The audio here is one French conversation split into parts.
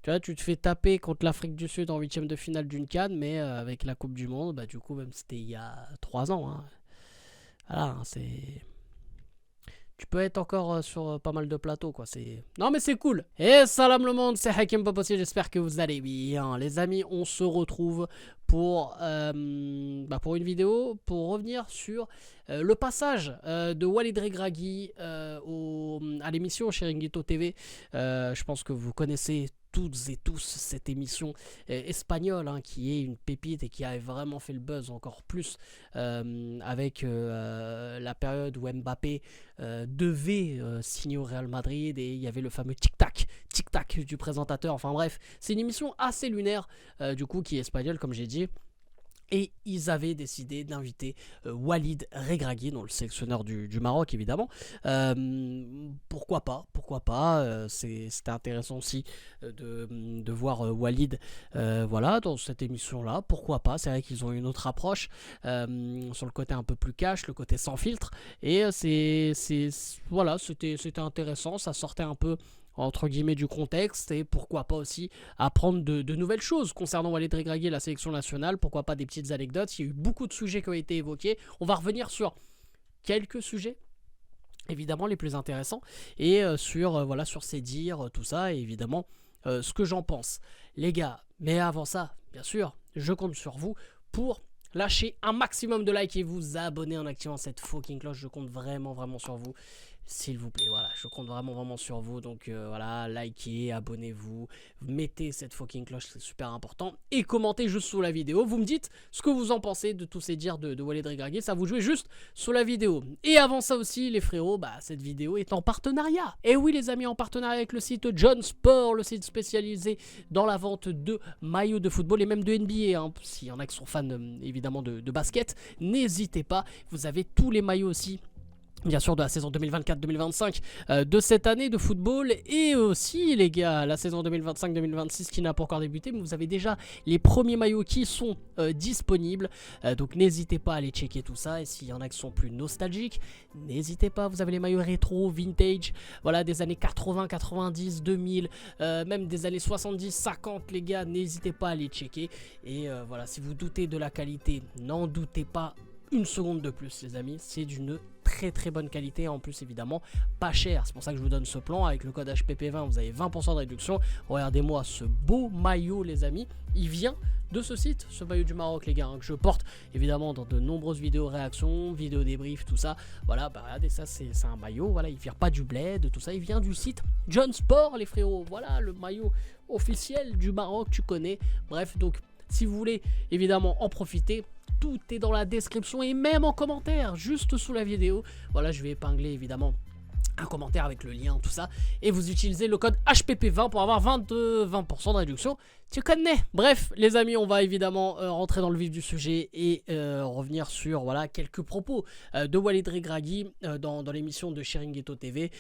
Tu vois, tu te fais taper contre l'Afrique du Sud en huitième de finale d'une CAN, mais avec la Coupe du Monde, bah du coup, même si c'était il y a 3 ans, hein, voilà, hein, c'est... Tu peux être encore sur pas mal de plateaux, quoi. C'est... Non, mais c'est cool. Et salam le monde, c'est Hakim Popossi. J'espère que vous allez bien. Les amis, on se retrouve pour une vidéo pour revenir sur le passage de Walid Regragui à l'émission Chiringuito TV. Je pense que vous connaissez toutes et tous cette émission espagnole, hein, qui est une pépite et qui a vraiment fait le buzz encore plus avec la période où Mbappé devait signer au Real Madrid et il y avait le fameux tic-tac du présentateur. Enfin bref, c'est une émission assez lunaire, du coup, qui est espagnole, comme j'ai dit. Et ils avaient décidé d'inviter Walid Regragui, donc le sélectionneur du Maroc évidemment. Pourquoi pas, c'était intéressant aussi de voir Walid voilà, dans cette émission-là. Pourquoi pas, c'est vrai qu'ils ont une autre approche sur le côté un peu plus cash, le côté sans filtre. Et voilà, c'était intéressant, ça sortait un peu entre guillemets du contexte, et pourquoi pas aussi apprendre de nouvelles choses concernant Walid Regragui et la sélection nationale, pourquoi pas des petites anecdotes. Il y a eu beaucoup de sujets qui ont été évoqués, on va revenir sur quelques sujets évidemment les plus intéressants et voilà, sur ses dires, tout ça, et évidemment ce que j'en pense, les gars. Mais avant ça, bien sûr, je compte sur vous pour lâcher un maximum de likes et vous abonner en activant cette fucking cloche. Je compte vraiment sur vous, s'il vous plaît. Voilà, je compte vraiment sur vous. Donc voilà, likez, abonnez-vous, mettez cette fucking cloche, c'est super important. Et commentez juste sous la vidéo. Vous me dites ce que vous en pensez de tous ces dires de Walid Regragui. Ça vous jouez juste sous la vidéo. Et avant ça aussi, les frérots, bah cette vidéo est en partenariat. Et oui les amis, en partenariat avec le site John Sport, le site spécialisé dans la vente de maillots de football et même de NBA, hein. S'il y en a qui sont fans évidemment de basket, n'hésitez pas. Vous avez tous les maillots aussi, bien sûr, de la saison 2024-2025 de cette année de football, et aussi les gars, la saison 2025-2026 qui n'a pas encore débuté, mais vous avez déjà les premiers maillots qui sont disponibles, donc n'hésitez pas à aller checker tout ça. Et s'il y en a qui sont plus nostalgiques, n'hésitez pas, vous avez les maillots rétro, vintage, voilà, des années 80, 90, 2000, même des années 70, 50, les gars, n'hésitez pas à aller checker. Et voilà, si vous doutez de la qualité, n'en doutez pas une seconde de plus, les amis, c'est d'une très bonne qualité, en plus évidemment pas cher. C'est pour ça que je vous donne ce plan avec le code HPP20, vous avez 20% de réduction. Regardez-moi ce beau maillot, les amis, il vient de ce site, ce maillot du Maroc, les gars, hein, que je porte évidemment dans de nombreuses vidéos réactions, vidéos débriefs, tout ça. Voilà, bah regardez, ça c'est un maillot, voilà, il vient pas du bled, tout ça, il vient du site John Sport, les frérots. Voilà le maillot officiel du Maroc, tu connais. Bref, donc si vous voulez évidemment en profiter, tout est dans la description et même en commentaire, juste sous la vidéo. Voilà, je vais épingler évidemment un commentaire avec le lien, tout ça. Et vous utilisez le code HPP20 pour avoir 20% de réduction. Tu connais. Bref, les amis, on va évidemment rentrer dans le vif du sujet et revenir sur voilà, quelques propos de Walid Regragui dans l'émission de Chiringuito TV.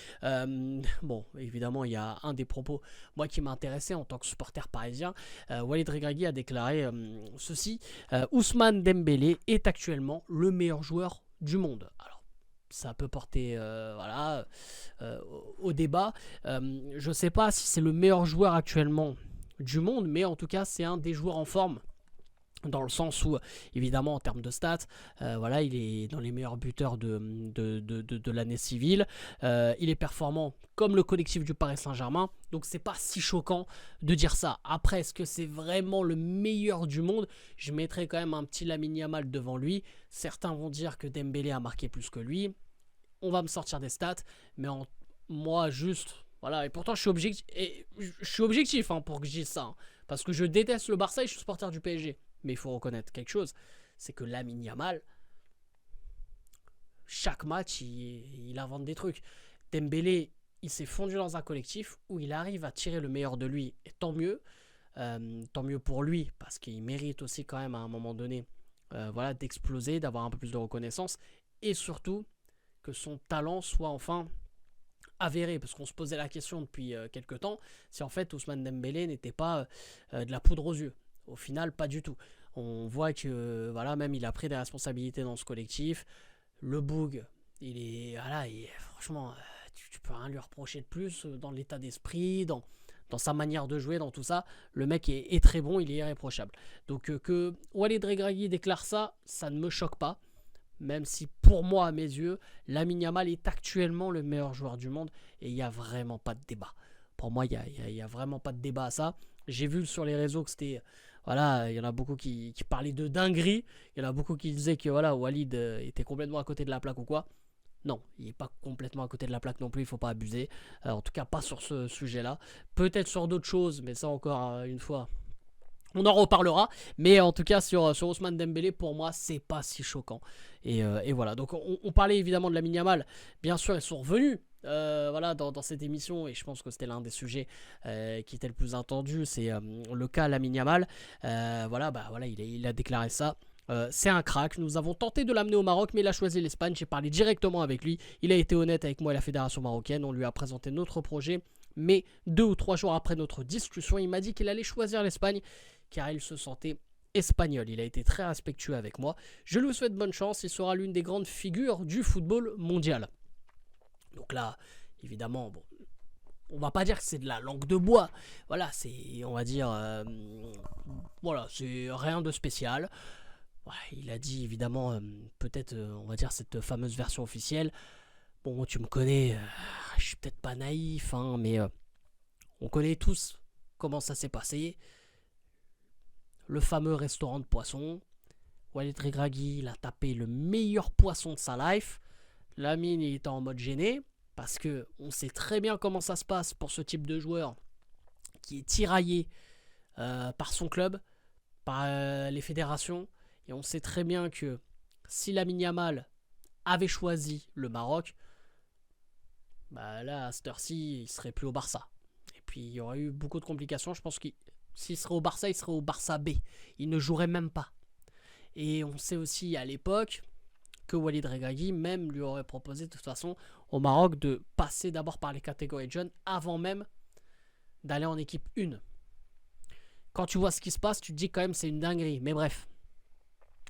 Bon, évidemment, il y a un des propos, moi, qui m'intéressait en tant que supporter parisien. Walid Regragui a déclaré ceci. Ousmane Dembélé est actuellement le meilleur joueur du monde. Alors, ça peut porter voilà, au débat. Je ne sais pas si c'est le meilleur joueur actuellement du monde, mais en tout cas c'est un des joueurs en forme, dans le sens où évidemment en termes de stats, voilà, il est dans les meilleurs buteurs de l'année civile, il est performant comme le collectif du Paris Saint-Germain, donc c'est pas si choquant de dire ça. Après, est-ce que c'est vraiment le meilleur du monde? Je mettrais quand même un petit Lamine Yamal devant lui. Certains vont dire que Dembélé a marqué plus que lui. On va me sortir des stats, mais moi juste, voilà, et pourtant je suis objectif hein, pour que je dise ça, hein, parce que je déteste le Barça et je suis supporter du PSG. Mais il faut reconnaître quelque chose, c'est que Lamine Yamal, chaque match, il invente des trucs. Dembélé, il s'est fondu dans un collectif où il arrive à tirer le meilleur de lui, et tant mieux pour lui, parce qu'il mérite aussi quand même à un moment donné voilà, d'exploser, d'avoir un peu plus de reconnaissance, et surtout que son talent soit enfin avéré, parce qu'on se posait la question depuis quelques temps si en fait Ousmane Dembélé n'était pas de la poudre aux yeux. Au final, pas du tout. On voit que voilà, même il a pris des responsabilités dans ce collectif. Le Boug, il est voilà, franchement, tu peux rien lui reprocher de plus dans l'état d'esprit, dans dans sa manière de jouer, dans tout ça. Le mec est très bon, il est irréprochable. Donc que Walid Regragui déclare ça, ça ne me choque pas. Même si pour moi, à mes yeux, Lamine Yamal est actuellement le meilleur joueur du monde et il n'y a vraiment pas de débat. Pour moi, il n'y a vraiment pas de débat à ça. J'ai vu sur les réseaux que c'était... Voilà, il y en a beaucoup qui parlaient de dinguerie. Il y en a beaucoup qui disaient que voilà, Walid était complètement à côté de la plaque ou quoi. Non, il n'est pas complètement à côté de la plaque non plus, il ne faut pas abuser. En tout cas, pas sur ce sujet-là. Peut-être sur d'autres choses, mais ça encore une fois... On en reparlera, mais en tout cas sur Ousmane Dembélé, pour moi, c'est pas si choquant. Et voilà, donc on parlait évidemment de Lamine Yamal. Bien sûr, ils sont revenus voilà, dans cette émission, et je pense que c'était l'un des sujets qui était le plus attendu, c'est le cas Lamine Yamal. Voilà, il a déclaré ça. C'est un crack, nous avons tenté de l'amener au Maroc mais il a choisi l'Espagne, j'ai parlé directement avec lui, il a été honnête avec moi et la fédération marocaine, on lui a présenté notre projet, mais 2 ou 3 jours après notre discussion, il m'a dit qu'il allait choisir l'Espagne car il se sentait espagnol. Il a été très respectueux avec moi. Je lui souhaite bonne chance. Il sera l'une des grandes figures du football mondial. Donc là, évidemment, bon, on va pas dire que c'est de la langue de bois. Voilà, c'est, on va dire, voilà, c'est rien de spécial. Ouais, il a dit évidemment, peut-être, on va dire cette fameuse version officielle. Bon, tu me connais, je suis peut-être pas naïf, hein, mais on connaît tous comment ça s'est passé. Le fameux restaurant de poisson. Walid Regragui, il a tapé le meilleur poisson de sa life. Lamine, il était en mode gêné. Parce que on sait très bien comment ça se passe pour ce type de joueur qui est tiraillé par son club, par les fédérations. Et on sait très bien que si Lamine Yamal avait choisi le Maroc, bah là, à cette heure-ci, il serait plus au Barça. Et puis, il y aurait eu beaucoup de complications. Je pense qu'il S'il serait au Barça, il serait au Barça B. Il ne jouerait même pas. Et on sait aussi à l'époque que Walid Regragui même lui aurait proposé de toute façon au Maroc de passer d'abord par les catégories de jeunes avant même d'aller en équipe 1. Quand tu vois ce qui se passe, tu te dis quand même c'est une dinguerie. Mais bref,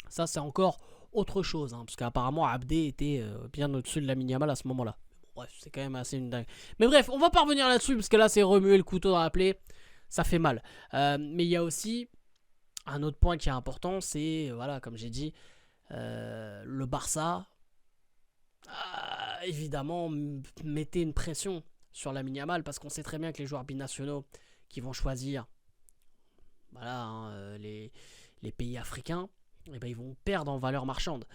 ça c'est encore autre chose. Parce qu'apparemment Abdé était bien au-dessus de Lamine Yamal à ce moment-là. Bref, c'est quand même assez une dingue. Mais bref, on va pas revenir là-dessus parce que là c'est remuer le couteau dans la plaie. Ça fait mal. Mais il y a aussi un autre point qui est important, c'est, voilà, comme j'ai dit, le Barça, évidemment, mettait une pression sur Lamine Yamal parce qu'on sait très bien que les joueurs binationaux qui vont choisir voilà, les pays africains, eh ben, ils vont perdre en valeur marchande.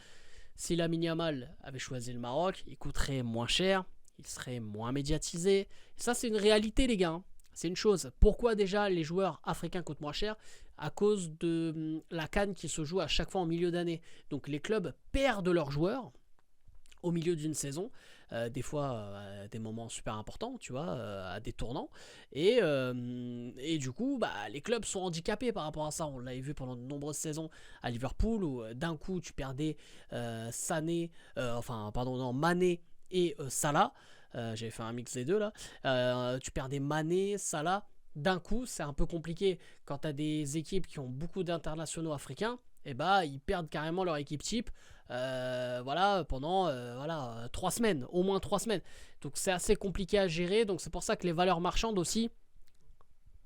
Si Lamine Yamal avait choisi le Maroc, il coûterait moins cher, il serait moins médiatisé. Et ça, c'est une réalité, les gars. C'est une chose. Pourquoi déjà les joueurs africains coûtent moins cher? À cause de la CAN qui se joue à chaque fois en milieu d'année. Donc les clubs perdent leurs joueurs au milieu d'une saison. Des fois à des moments super importants, tu vois, à des tournants. Et du coup, les clubs sont handicapés par rapport à ça. On l'avait vu pendant de nombreuses saisons à Liverpool où d'un coup tu perdais Mané et Salah. J'avais fait un mix des deux là. Tu perdais Mané, Salah. D'un coup, c'est un peu compliqué quand tu as des équipes qui ont beaucoup d'internationaux africains. Et ils perdent carrément leur équipe type pendant 3 semaines, au moins 3 semaines. Donc c'est assez compliqué à gérer. Donc c'est pour ça que les valeurs marchandes aussi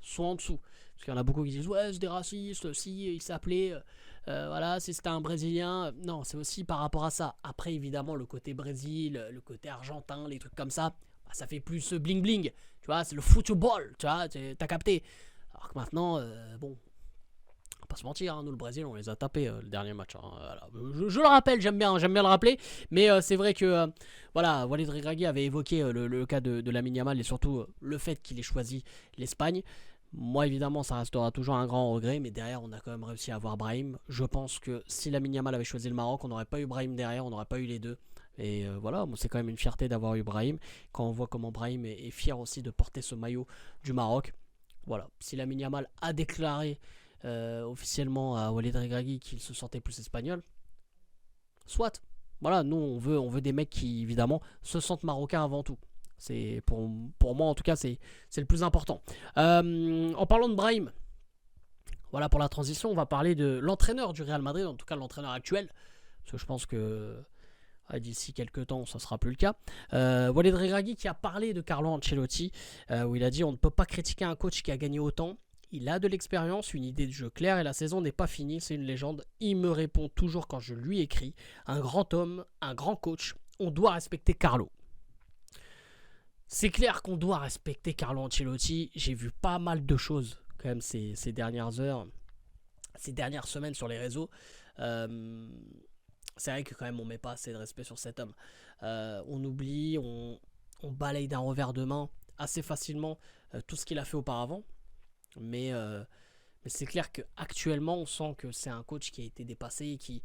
sont en dessous. Parce qu'il y en a beaucoup qui disent ouais, c'est des racistes, si il s'appelait si c'était un Brésilien. Non, c'est aussi par rapport à ça. Après, évidemment, le côté Brésil, le côté argentin, les trucs comme ça, ça fait plus bling bling. Tu vois, c'est le football, tu vois, t'as capté. Alors que maintenant, on va pas se mentir, nous le Brésil, on les a tapés le dernier match. Voilà. Je le rappelle, j'aime bien le rappeler. Mais c'est vrai que Walid Regragui avait évoqué le cas de Lamine Yamal et surtout le fait qu'il ait choisi l'Espagne. Moi, évidemment, ça restera toujours un grand regret, mais derrière, on a quand même réussi à avoir Brahim. Je pense que si Lamine Yamal avait choisi le Maroc, on n'aurait pas eu Brahim derrière, on n'aurait pas eu les deux. Et c'est quand même une fierté d'avoir eu Brahim. Quand on voit comment Brahim est fier aussi de porter ce maillot du Maroc. Voilà, si Lamine Yamal a déclaré officiellement à Walid Regragui qu'il se sentait plus espagnol, soit. Voilà, nous, on veut des mecs qui, évidemment, se sentent marocains avant tout. C'est pour moi en tout cas c'est le plus important. En parlant de Brahim, voilà pour la transition, on va parler de l'entraîneur du Real Madrid, en tout cas l'entraîneur actuel, parce que je pense que D'ici quelques temps, ça sera plus le cas. Walid Regragui qui a parlé de Carlo Ancelotti, où il a dit on ne peut pas critiquer un coach qui a gagné autant. Il a de l'expérience, une idée de jeu claire et la saison n'est pas finie, c'est une légende. Il me répond toujours quand je lui écris. Un grand homme, un grand coach, on doit respecter Carlo. C'est clair qu'on doit respecter Carlo Ancelotti. J'ai vu pas mal de choses quand même ces dernières heures, ces dernières semaines sur les réseaux. C'est vrai que quand même on met pas assez de respect sur cet homme. On oublie, on balaye d'un revers de main assez facilement tout ce qu'il a fait auparavant. Mais c'est clair qu'actuellement on sent que c'est un coach qui a été dépassé et qui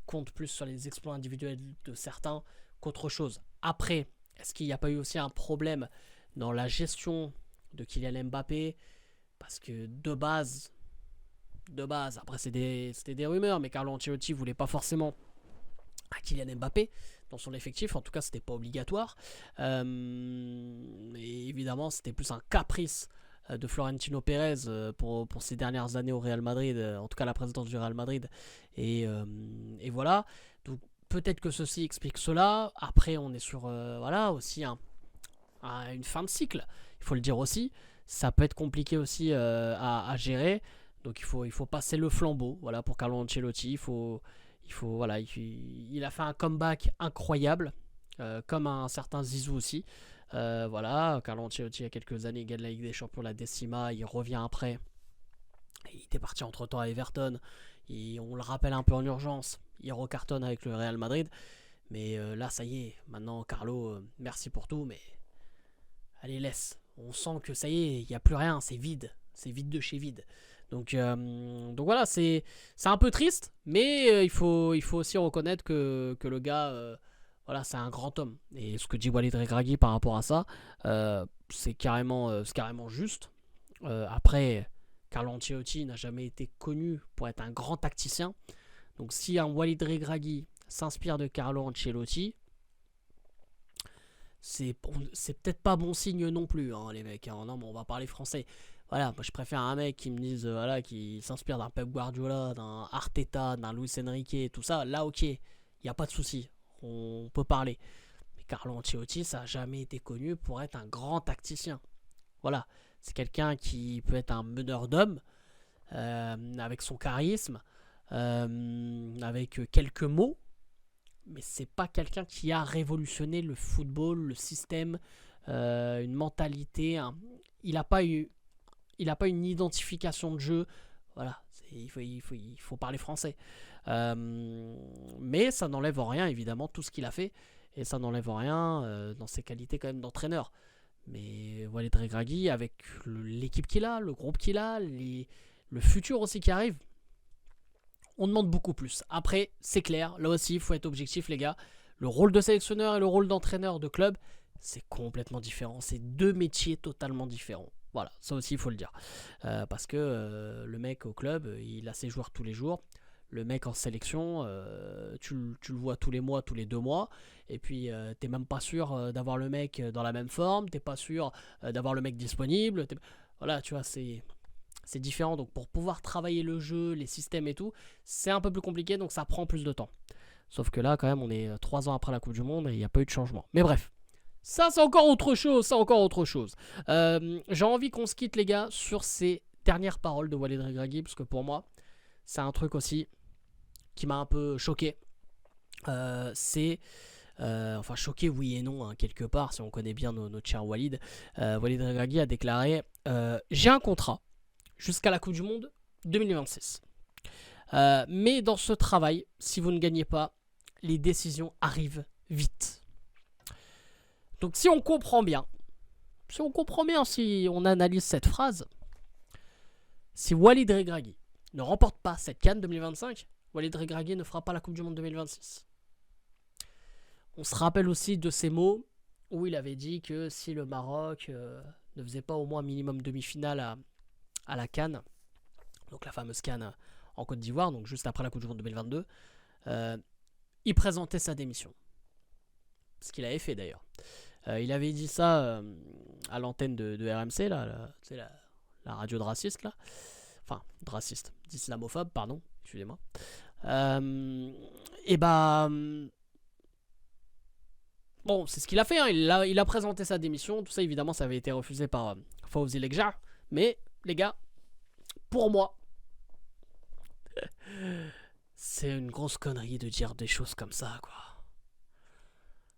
compte plus sur les exploits individuels de certains qu'autre chose. Après, est-ce qu'il n'y a pas eu aussi un problème dans la gestion de Kylian Mbappé? Parce que de base, après c'était des rumeurs, mais Carlo Ancelotti voulait pas forcément à Kylian Mbappé dans son effectif, en tout cas c'était pas obligatoire. Et évidemment c'était plus un caprice de Florentino Pérez pour ces dernières années au Real Madrid, en tout cas la présidence du Real Madrid. Et voilà, donc peut-être que ceci explique cela. Après on est sur voilà, aussi une fin de cycle, il faut le dire aussi. Ça peut être compliqué aussi à gérer. Donc il faut passer le flambeau, voilà, pour Carlo Ancelotti. Voilà, il a fait un comeback incroyable, comme un certain Zizou aussi. Voilà, Carlo Ancelotti il y a quelques années il gagne la Ligue des Champions, la Décima, il revient après. Il était parti entre temps à Everton, on le rappelle un peu en urgence, il recartonne avec le Real Madrid. Mais là ça y est, maintenant Carlo, merci pour tout, mais allez laisse. On sent que ça y est, il n'y a plus rien, c'est vide de chez vide. Donc voilà, c'est un peu triste, mais il faut aussi reconnaître que le gars, voilà, c'est un grand homme. Et ce que dit Walid Regragui par rapport à ça, c'est carrément juste. Après, Carlo Ancelotti n'a jamais été connu pour être un grand tacticien. Donc si un Walid Regragui s'inspire de Carlo Ancelotti, c'est peut-être pas bon signe non plus, hein, les mecs. Hein. Non, mais on va parler français. Voilà, moi je préfère un mec qui me dise, voilà, qui s'inspire d'un Pep Guardiola, d'un Arteta, d'un Luis Enrique, tout ça. Là, ok, il n'y a pas de souci, on peut parler. Mais Carlo Ancelotti, ça n'a jamais été connu pour être un grand tacticien. Voilà, c'est quelqu'un qui peut être un meneur d'hommes, avec son charisme, avec quelques mots. Mais c'est pas quelqu'un qui a révolutionné le football, le système, une mentalité. Il n'a pas une identification de jeu. Voilà, il faut parler français. Mais ça n'enlève en rien, évidemment, tout ce qu'il a fait. Et ça n'enlève en rien dans ses qualités quand même d'entraîneur. Mais Walid Regragui, avec l'équipe qu'il a, le groupe qu'il a, le futur aussi qui arrive, on demande beaucoup plus. Après, c'est clair, là aussi, il faut être objectif, les gars. Le rôle de sélectionneur et le rôle d'entraîneur de club, c'est complètement différent. C'est deux métiers totalement différents. Voilà, ça aussi, il faut le dire. Parce que le mec au club, il a ses joueurs tous les jours. Le mec en sélection, tu le vois tous les mois, tous les 2 mois. Et puis, t'es même pas sûr d'avoir le mec dans la même forme. T'es pas sûr d'avoir le mec disponible. Voilà, tu vois, c'est différent. Donc pour pouvoir travailler le jeu, les systèmes et tout, c'est un peu plus compliqué, donc ça prend plus de temps. Sauf que là, quand même, on est 3 ans après la Coupe du Monde et il n'y a pas eu de changement. Mais bref, ça c'est encore autre chose. J'ai envie qu'on se quitte, les gars, sur ces dernières paroles de Walid Regragui, parce que pour moi, c'est un truc aussi qui m'a un peu choqué. Enfin choqué, oui et non, hein, quelque part, si on connaît bien notre cher Walid. Walid Regragui a déclaré j'ai un contrat jusqu'à la Coupe du Monde 2026. Mais dans ce travail, si vous ne gagnez pas, les décisions arrivent vite. Donc si on comprend bien, si on analyse cette phrase, si Walid Regragui ne remporte pas cette CAN 2025, Walid Regragui ne fera pas la Coupe du Monde 2026. On se rappelle aussi de ces mots où il avait dit que si le Maroc ne faisait pas au moins minimum demi-finale à la CAN, donc la fameuse CAN en Côte d'Ivoire, donc juste après la Coupe du Monde 2022, il présentait sa démission. Ce qu'il avait fait d'ailleurs. Il avait dit ça à l'antenne de RMC, là, la radio de raciste, là. Enfin, de raciste, d'islamophobe, pardon, excusez-moi. Et bah, Bon, c'est ce qu'il a fait, hein. Il a présenté sa démission. Tout ça, évidemment, ça avait été refusé par Fawzi Lekjar. Mais, les gars, pour moi, c'est une grosse connerie de dire des choses comme ça, quoi.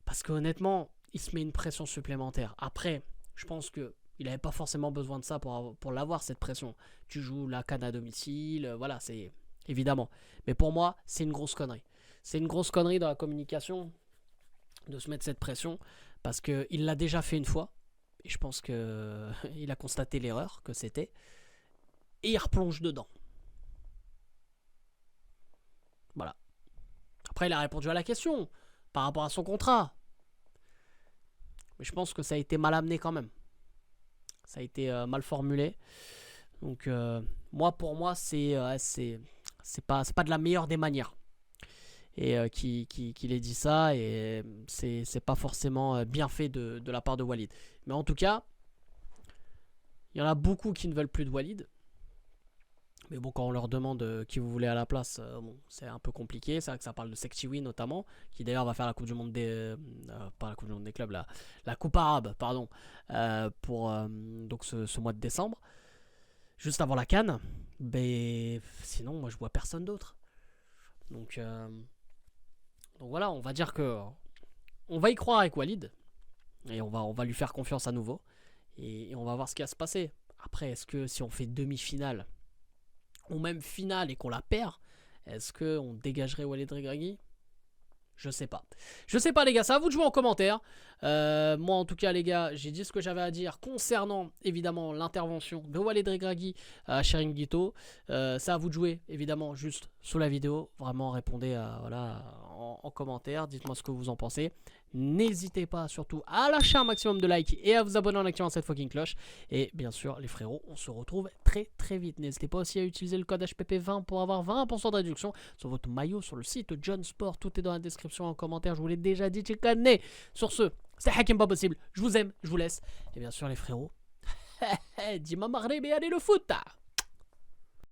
Parce que honnêtement, il se met une pression supplémentaire. Après, je pense que il n'avait pas forcément besoin de ça pour l'avoir, cette pression. Tu joues la CAN à domicile, voilà, c'est évidemment. Mais pour moi, c'est une grosse connerie. C'est une grosse connerie dans la communication de se mettre cette pression, parce qu'il l'a déjà fait une fois, et je pense qu'il a constaté l'erreur que c'était, et il replonge dedans. Voilà. Après, il a répondu à la question, par rapport à son contrat. Mais je pense que ça a été mal amené quand même. Ça a été mal formulé. Donc, pour moi, c'est pas de la meilleure des manières. Et qu'il ait dit ça, et c'est pas forcément bien fait de la part de Walid. Mais en tout cas, il y en a beaucoup qui ne veulent plus de Walid. Mais bon, quand on leur demande qui vous voulez à la place, bon, c'est un peu compliqué. C'est vrai que ça parle de Sekchiwi notamment, qui d'ailleurs va faire la Coupe du Monde des... pas la Coupe du Monde des clubs, la Coupe arabe, pardon, pour donc ce mois de décembre. Juste avant la CAN. Mais sinon, moi, je vois personne d'autre. Donc voilà, on va dire que... On va y croire avec Walid. Et on va lui faire confiance à nouveau. Et on va voir ce qui va se passer. Après, est-ce que si on fait demi-finale... ou même finale et qu'on la perd, est-ce qu'on dégagerait Walid Regragui? Je sais pas. Je sais pas, les gars, ça à vous de jouer en commentaire. Moi, en tout cas, les gars, j'ai dit ce que j'avais à dire concernant, évidemment, l'intervention de Walid Regragui à Chiringuito. Ça à vous de jouer, évidemment, juste sous la vidéo. Vraiment, répondez en commentaire. Dites-moi ce que vous en pensez. N'hésitez pas, surtout, à lâcher un maximum de likes et à vous abonner en activant cette fucking cloche. Et bien sûr, les frérots, on se retrouve très très vite. N'hésitez pas aussi à utiliser le code HPP20 pour avoir 20% de réduction sur votre maillot sur le site John Sport. Tout est dans la description en commentaire. Je vous l'ai déjà dit, chicané. Sur ce, c'était Hakim pas possible. Je vous aime, je vous laisse. Et bien sûr, les frérots, dis-moi Maghreb et allez le foot.